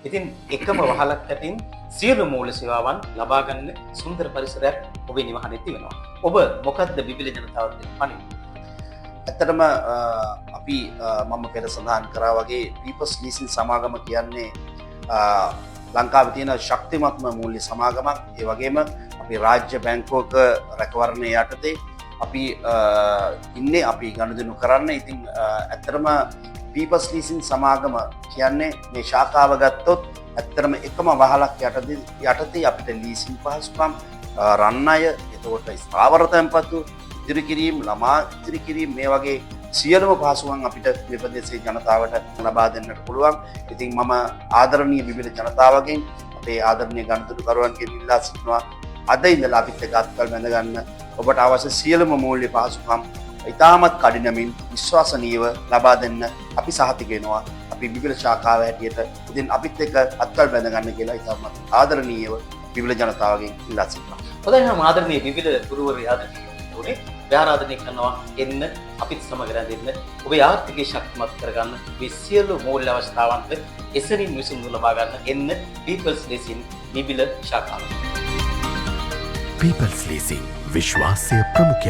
ඉතින් එකම වහලක් ඇතින් සියලු මූල්‍ය සේවාවන් ලබා ගන්න සුන්දර පරිසරයක් ඔබේ නිවහනේ තියෙනවා. ඔබ මොකද්ද බිබිල ජනතාවට දෙන පණිවිඩය? ඇත්තටම අපි මම පෙර සඳහන් කරා වගේ පීපල්ස් ලීසින් සමාගම කියන්නේ ලංකාවේ තියෙන ශක්තිමත්ම මූල්‍ය සමාගමක්. ඒ වගේම අපි රාජ්‍ය බැංකුවක රැකවරණය යටතේ අපි ඉන්නේ අපි ගනුදෙනු කරන්න. ඉතින් ඇත්තටම පීපල්ස් ලීසින් සමාගම කියන්නේ මේ ශාඛාව ගත්තොත් ඇත්තටම එකම වහලක් යටතේ අපිට ලීසින් පහසුකම් රන් අය, එතකොට ස්ථාවර තැන්පතු ඉදිරි කිරීම, ළමා ඉදිරි කිරීම මේ වගේ සියලුම පහසුකම් අපිට මේ ප්‍රදේශයේ ජනතාවට ලබා දෙන්නට පුළුවන්. ඉතින් මම ආදරණීය බිබිල ජනතාවගෙන්, අපේ ආදරණීය ගනුදෙනුකරුවන්ගෙන් ඉල්ලා සිටිනවා අද ඉඳලා අපිත් එක්ක අත්කල් බැඳ ගන්න. ඔබට අවශ්‍ය සියලුම මූල්‍ය පහසුකම් ඉතාමත් කඩිනමින් විශ්වාසනීයව ලබා දෙන්න අපි සහතික වෙනවා. අපි බිබිල ශාඛාව හැටියට ඉතින් අපිත් එක්ක අත්කල් බැඳ ගන්න කියලා ඉතාමත් ආදරණීයව බිබිල ජනතාවගෙන් ඉල්ලා සිටිනවා. හොඳයි නම් ආදරණීය බිබිල ගුරුවරයා ආදරණීය උනේ ආරාධනය කරනවා එන්න අපිත් සමග රැඳෙන්න. ඔබේ ආර්ථිකය ශක්තිමත් කරගන්න මේ සියලු මූල්‍ය අවස්ථාවන්ට එසරින් විසඳුම් ලබා ගන්න එන්න පීපල්ස් ලීසින් බිබිල ශාඛාව. पीपल्स लीजिंग विश्वास से प्रमुख